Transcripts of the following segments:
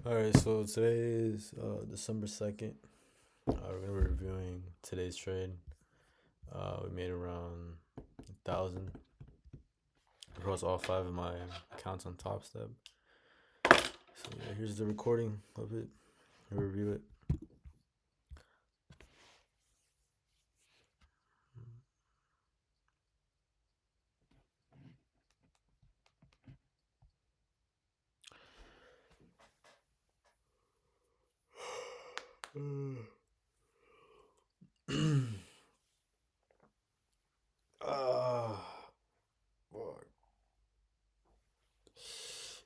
All right, so today is December 2nd. We're gonna be reviewing today's trade. We made around 1,000 across all five of my accounts on Top Step. So yeah, here's the recording of it. We'll review it. uh,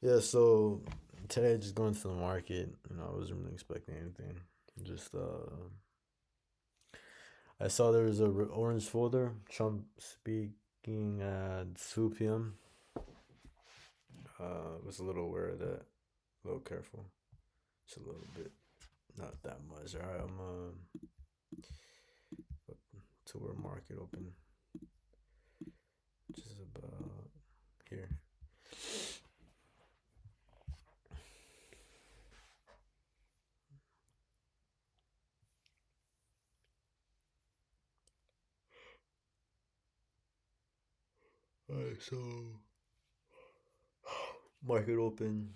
yeah, so today just going to the market. I wasn't really expecting anything. Just I saw there was a orange folder. Trump speaking at 2 p.m. Was a little aware of that. A little careful. Just a little bit. Not that much. All right, I'm to where market open. Just about here. All right, so market open.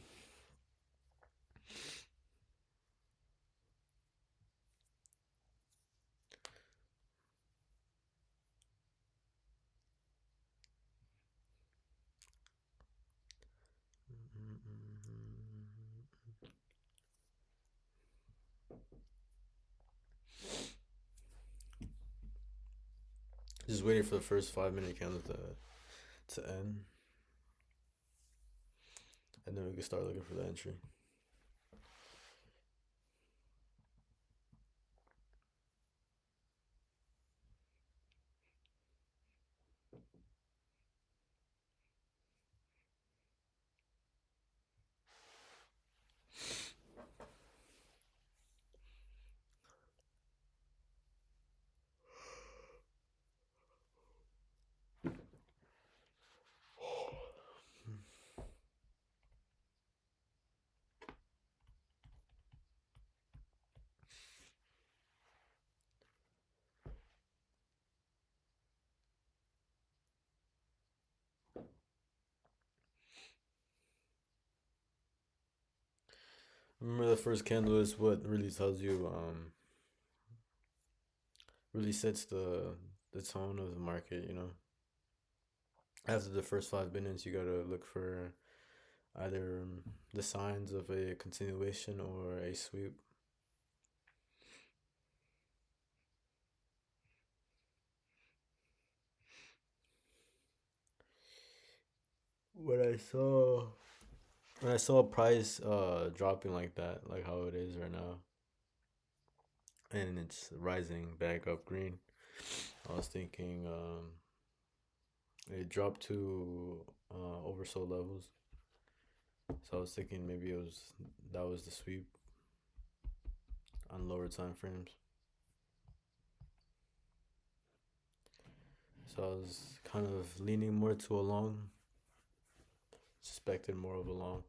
Just waiting for the first 5 minute candle to end, and then we can start looking for the entry. Remember, the first candle is what really tells you, really sets the tone of the market. After the first 5 minutes, you gotta look for either the signs of a continuation or a sweep. When I saw when I saw price dropping like that, like how it is right now, and it's rising back up green, I was thinking it dropped to oversold levels. So I was thinking maybe it was that was the sweep on lower time frames. So I was kind of leaning more to a long, suspected more of a long.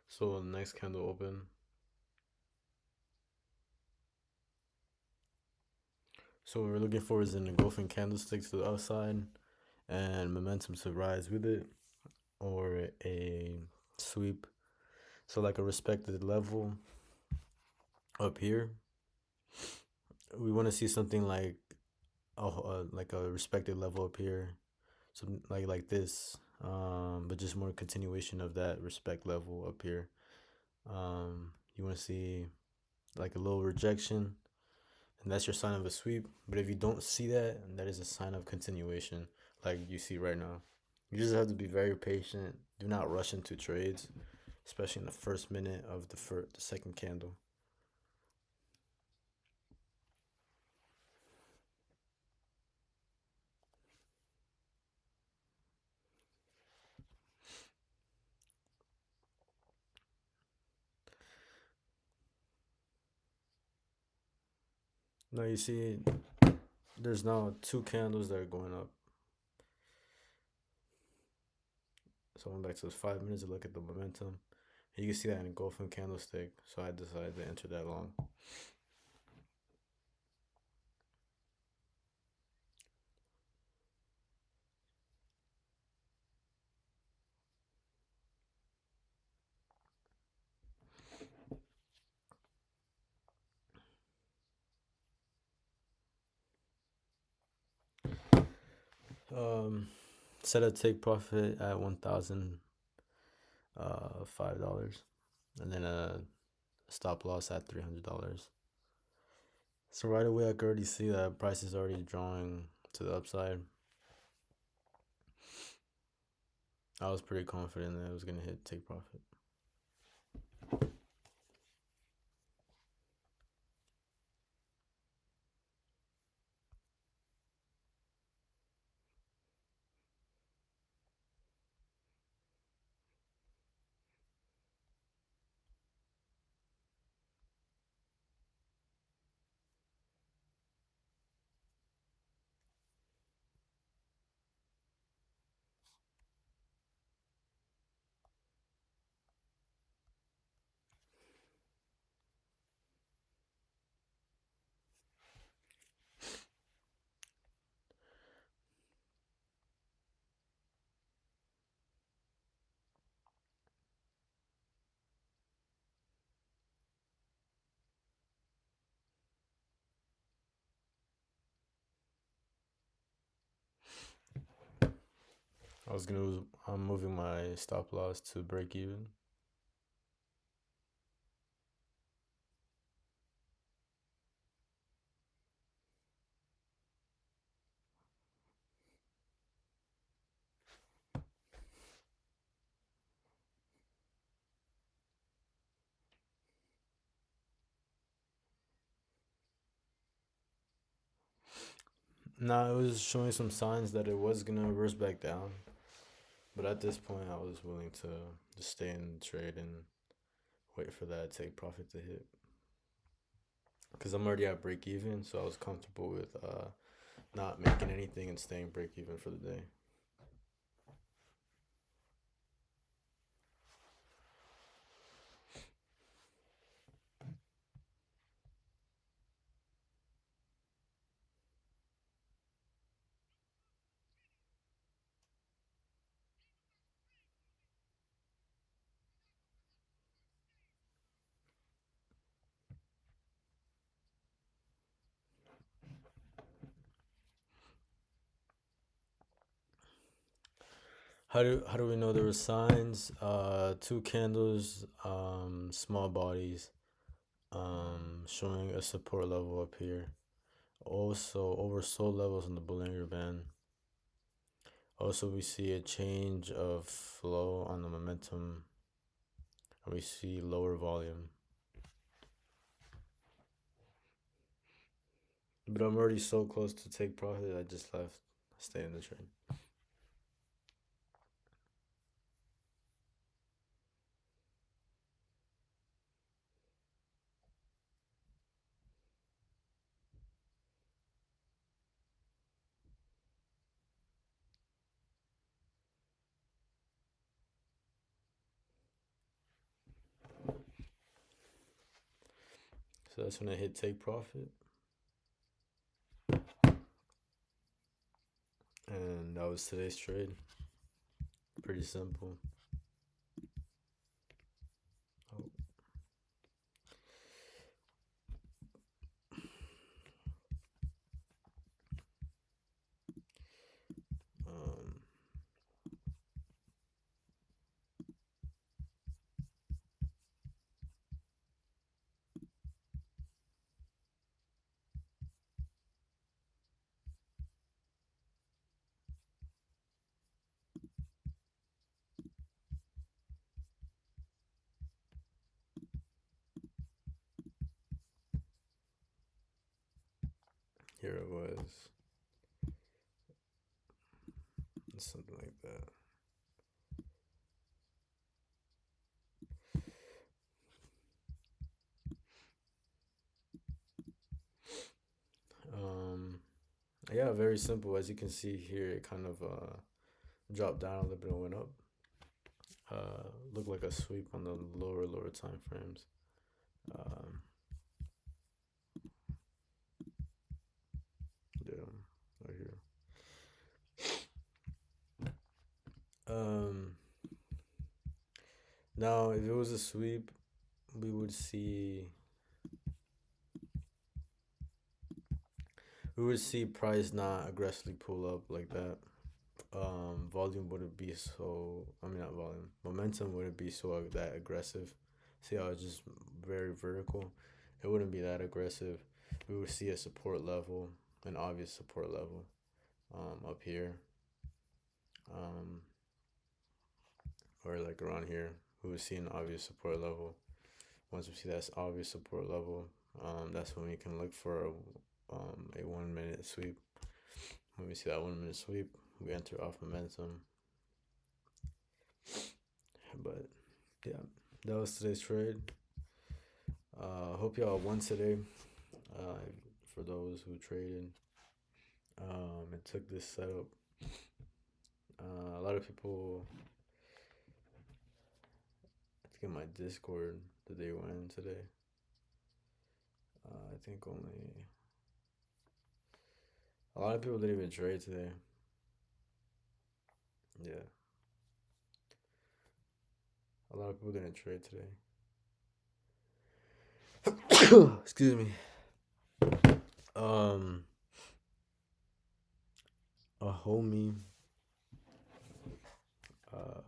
So the next candle open. So what we're looking for is an engulfing candlestick to the upside and momentum to rise with it, or a sweep. So like a respected level up here. We want to see something like a respected level up here, something like this. But just more continuation of that respect level up here. You want to see like a little rejection, and that's your sign of a sweep. But if you don't see that, that is a sign of continuation, like you see right now. You just have to be very patient. Do not rush into trades, especially in the first minute of the second candle. Now you see, there's now two candles that are going up. So I went back to those 5 minutes to look at the momentum. And you can see that engulfing candlestick. So I decided to enter that long. Um, Set a take profit at $1,005, and then a stop loss at $300. So right away, I could already see that price is already drawing to the upside. I was pretty confident that it was gonna hit take profit. I'm moving my stop loss to break even. Nah, it was showing some signs that it was gonna reverse back down, but at this point, I was willing to just stay in the trade and wait for that take profit to hit. Because I'm already at break even, so I was comfortable with not making anything and staying break even for the day. How do we know there were signs? Two candles, small bodies, showing a support level up here. Also, oversold levels in the Bollinger Band. Also, we see a change of flow on the momentum, and we see lower volume. But I'm already so close to take profit, I just left, stay in the trade. So that's when I hit take profit, and that was today's trade. Pretty simple. Oh, um, here it was, something like that. Um, yeah, very simple. As you can see here, it kind of dropped down a little bit and went up. Looked like a sweep on the lower time frames. Um, yeah, right here. Um, Now if it was a sweep, we would see price not aggressively pull up like that. Volume wouldn't be so. I mean, not volume. Momentum wouldn't be so that aggressive. See how it's just very vertical. It wouldn't be that aggressive. We would see a support level, an obvious support level, up here, um, or like around here. We would see an obvious support level. Once we see that obvious support level, that's when we can look for a 1 minute sweep. When we see that 1 minute sweep, we enter off momentum. But yeah, that was today's trade. Hope y'all won today. Uh, for those who traded, and took this setup. A lot of people, I think in my Discord, that they win today. I think only a lot of people didn't even trade today. Yeah, a lot of people didn't trade today. Excuse me. Um, a homie. Uh,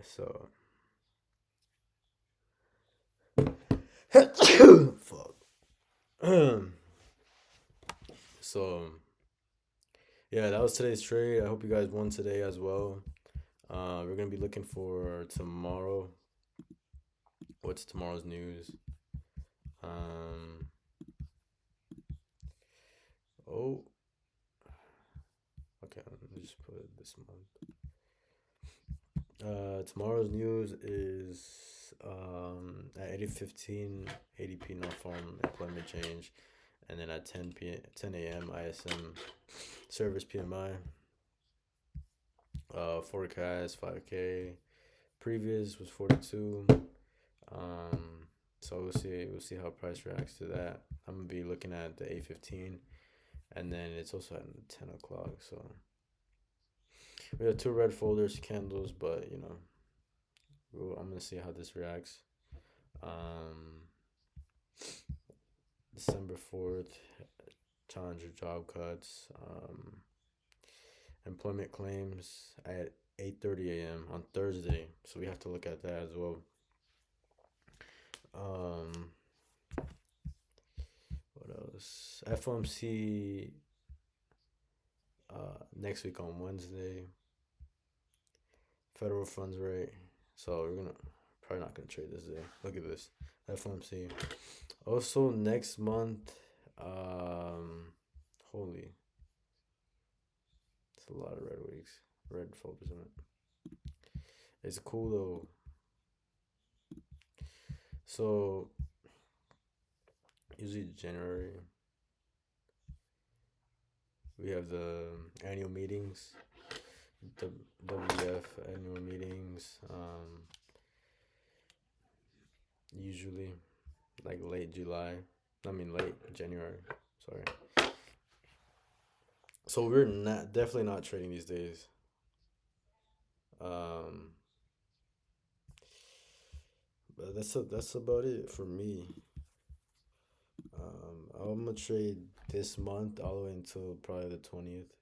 so fuck. So yeah, that was today's trade. I hope you guys won today as well. We're gonna be looking for tomorrow. What's tomorrow's news? Um, oh, okay. Let me just put it this month. Tomorrow's news is at 8:15 ADP non-farm employment change, and then at 10 a.m. ISM service PMI. Forecast 5K. Previous was 42. Um, so we'll see how price reacts to that. I'm gonna be looking at the 8:15, and then it's also at 10 o'clock. So we have two red folders candles, but I'm gonna see how this reacts. Um, December 4th, challenger job cuts. Employment claims at 8:30 a.m. on Thursday, so we have to look at that as well. Um, what else? FOMC next week on Wednesday. Federal funds rate. So we're gonna probably not gonna trade this day. Look at this. FOMC. Also next month, holy, it's a lot of red weeks. Red 4%. It's cool though. So usually January we have the annual meetings, the WF annual meetings. Usually like late July. I mean late January. Sorry. So we're not definitely not trading these days. Um, but that's about it for me. I'm gonna trade this month all the way until probably the 20th,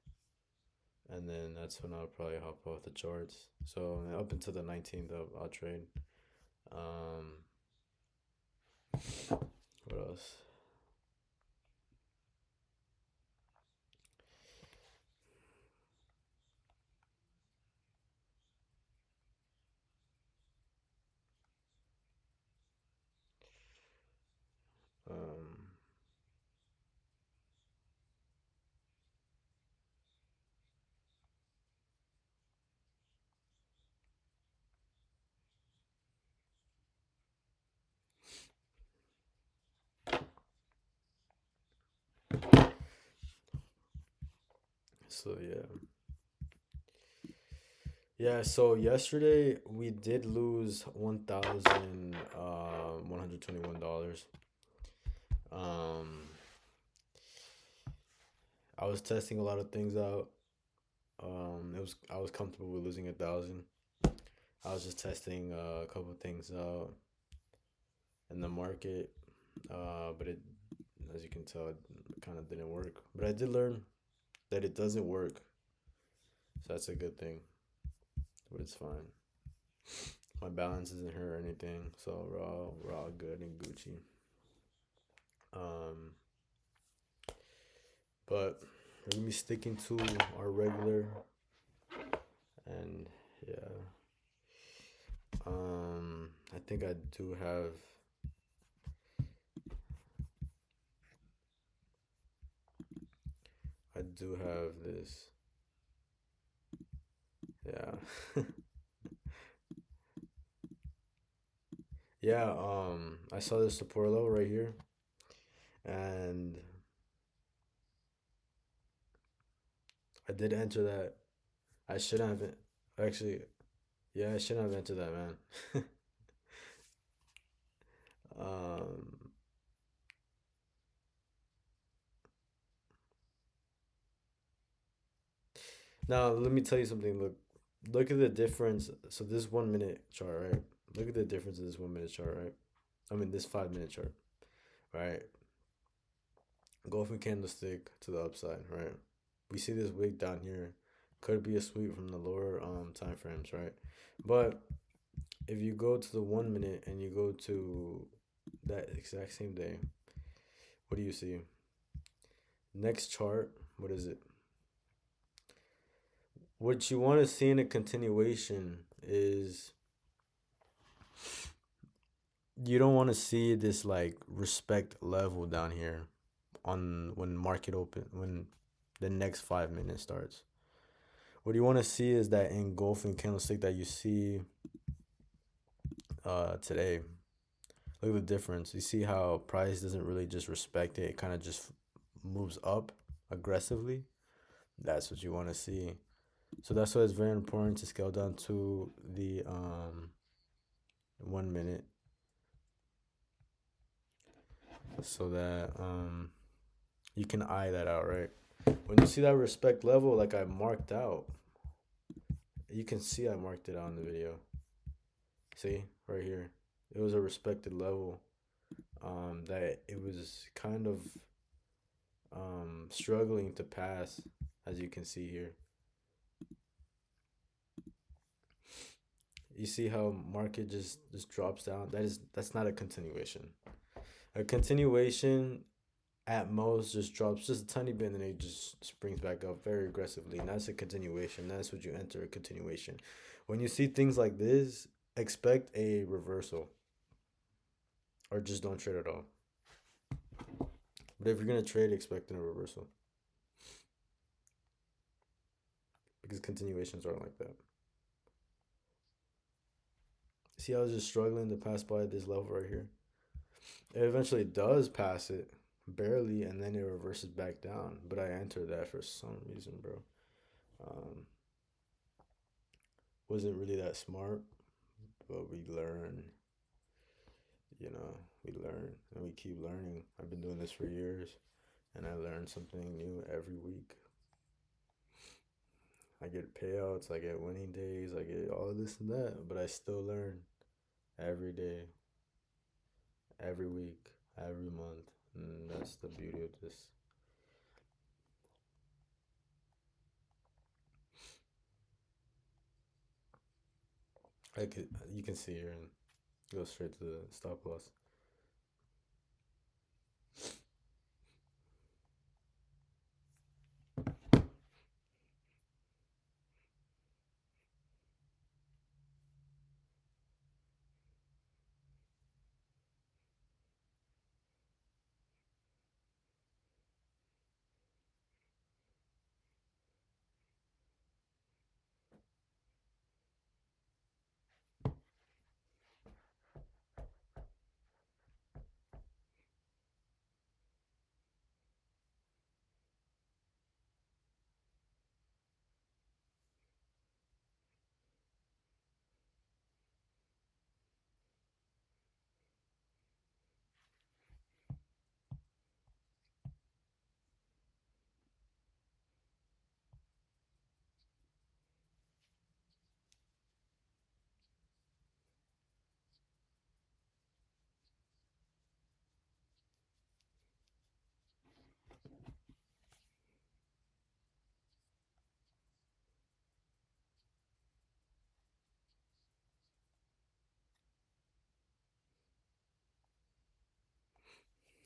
and then that's when I'll probably hop off the charts. So up until the 19th, I'll trade. Um, what else? Um, so yeah, yeah. So yesterday we did lose $1,121. Um, I was testing a lot of things out. I was comfortable with losing 1,000. I was just testing a couple things out in the market, but it, as you can tell, it kind of didn't work. But I did learn that it doesn't work, so that's a good thing. But it's fine. My balance isn't hurt or anything, so we're all good and Gucci. Um, but we're gonna be sticking to our regular, and yeah. I think I do have this. Yeah. Yeah, I saw this support level right here, and I did enter that. I shouldn't have actually. Yeah, I shouldn't have entered that, man. um, Now let me tell you something. Look at the difference. So this 1 minute chart, right? Look at the difference in this 1 minute chart, right? I mean this 5 minute chart, right? Golfing candlestick to the upside, right? We see this wick down here. Could be a sweep from the lower time frames, right? But if you go to the 1 minute and you go to that exact same day, what do you see? Next chart, what is it? What you want to see in a continuation is you don't want to see this like respect level down here on when market open when the next 5 minutes starts. What you want to see is that engulfing candlestick that you see today. Look at the difference. You see how price doesn't really just respect it; it kind of just moves up aggressively. That's what you want to see. So that's why it's very important to scale down to the 1 minute so that you can eye that out, right? When you see that respect level, like I marked out, you can see I marked it out in the video. See right here, it was a respected level. That it was kind of struggling to pass, as you can see here. You see how market just drops down. That's not a continuation. A continuation at most just drops just a tiny bit and then it just springs back up very aggressively. And that's a continuation. That's what you enter a continuation. When you see things like this, expect a reversal or just don't trade at all. But if you're gonna trade, expecting a reversal because continuations aren't like that. See, I was just struggling to pass by this level right here. It eventually does pass it barely, and then it reverses back down. But I entered that for some reason, bro. Um, wasn't really that smart, but we learn. You know, we learn and we keep learning. I've been doing this for years, and I learn something new every week. I get payouts, I get winning days, I get all this and that, but I still learn every day, every week, every month. And that's the beauty of this. I could, you can see here and go straight to the stop loss.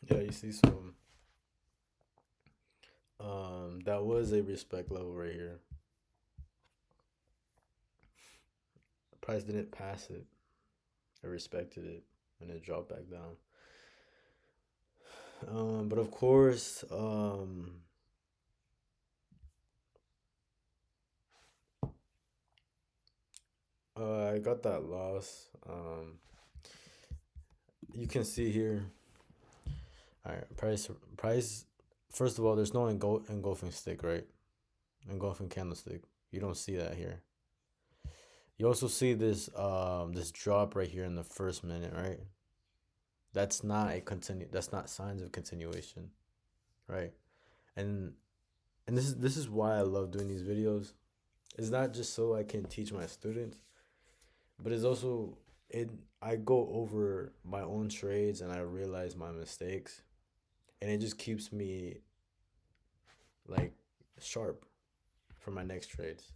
Yeah, you see, so that was a respect level right here. Price didn't pass it. I respected it, and it dropped back down. But of course, I got that loss. You can see here. All right, price. First of all, there's no engulfing stick, right? Engulfing candlestick. You don't see that here. You also see this drop right here in the first minute, right? That's not a continue. That's not signs of continuation, right? And and this is why I love doing these videos. It's not just so I can teach my students, but it's also it. I go over my own trades and I realize my mistakes, and it just keeps me like sharp for my next trades.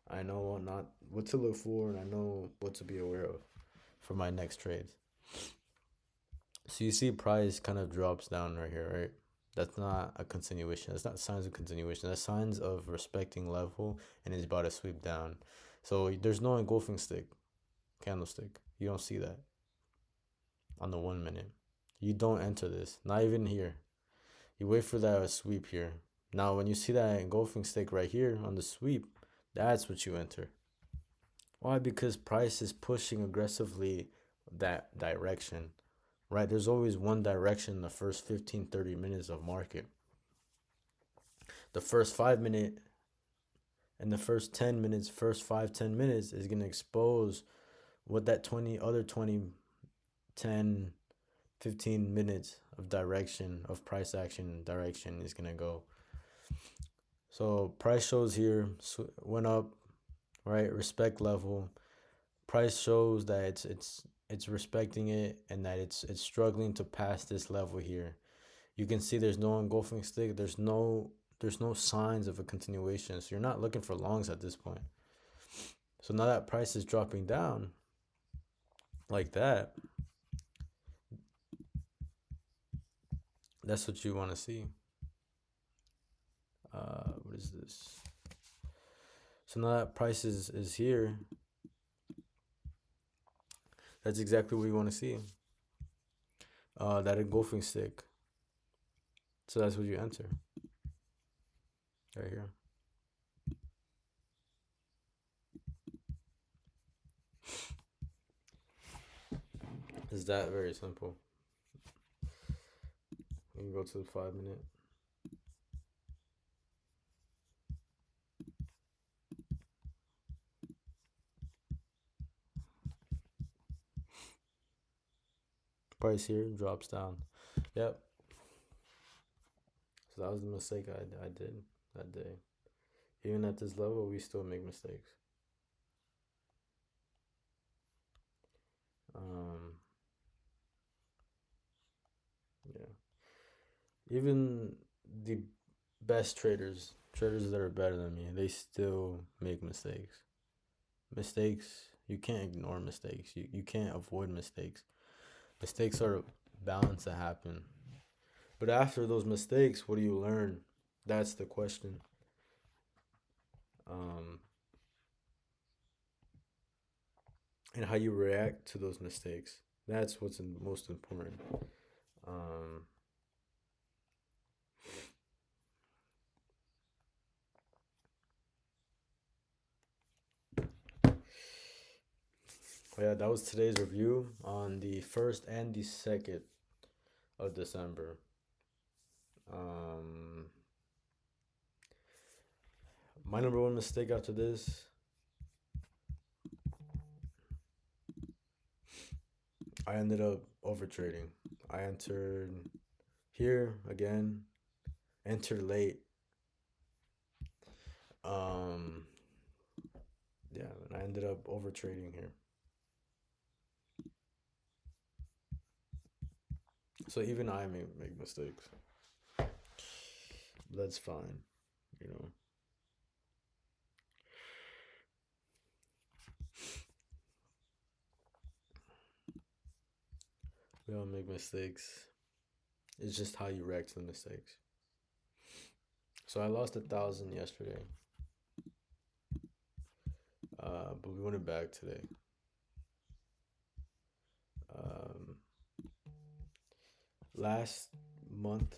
I know what to look for, and I know what to be aware of for my next trades. So you see, price kind of drops down right here, right? That's not a continuation. That's not signs of continuation. That's signs of respecting level, and it's about to sweep down. So there's no engulfing stick, candlestick. You don't see that on the 1 minute. You don't enter this. Not even here. You wait for that sweep here. Now, when you see that engulfing stick right here on the sweep, that's what you enter. Why? Because price is pushing aggressively that direction, right? There's always one direction in the first 15, 30 minutes of market. The first 5 minute and the first 10 minutes, first 5, 10 minutes is going to expose what that 20, 10, 15 minutes of direction, of price action direction is going to go. So price shows here went up, right? Respect level. Price shows that it's respecting it and that it's struggling to pass this level here. You can see there's no engulfing stick. There's no signs of a continuation. So you're not looking for longs at this point. So now that price is dropping down like that, that's what you want to see. What is this? So now that price is here, That's exactly what you want to see. That engulfing stick. So that's what you enter right here. It's that very simple. We can go to the 5 minute. Price here drops down. Yep. So that was the mistake I did that day. Even at this level, we still make mistakes. Um, yeah. Even the best traders that are better than me, they still make mistakes. Mistakes, you can't ignore mistakes. You can't avoid mistakes. Mistakes are bound to happen. But after those mistakes, what do you learn? That's the question. Um, and how you react to those mistakes. That's what's most important. Um, yeah, that was today's review on the 1st and the 2nd of December. Um, my number one mistake after this, I ended up over trading. I entered here again, entered late. Um, yeah, and I ended up over trading here. So even I make mistakes. That's fine, you know. We all make mistakes. It's just how you react to the mistakes. So I lost 1,000 yesterday, but we won it back today. Um, last month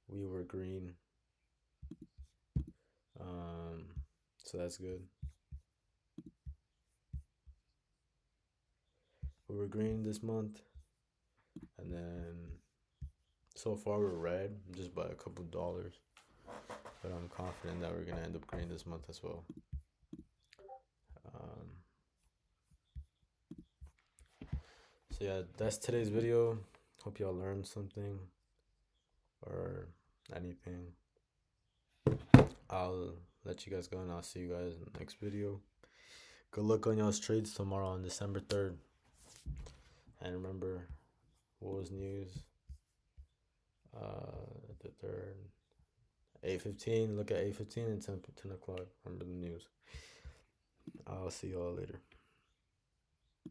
we were green, um, so that's good. We were green this month, and then so far we're red, just by a couple dollars. But I'm confident that we're gonna end up green this month as well. Um, so yeah, that's today's video. Hope y'all learned something or anything. I'll let you guys go and I'll see you guys in the next video. Good luck on y'all's trades tomorrow on December 3rd. And remember, what was news? The 3rd. 8:15. Look at 8:15 and 10 o'clock. Remember the news. I'll see y'all later.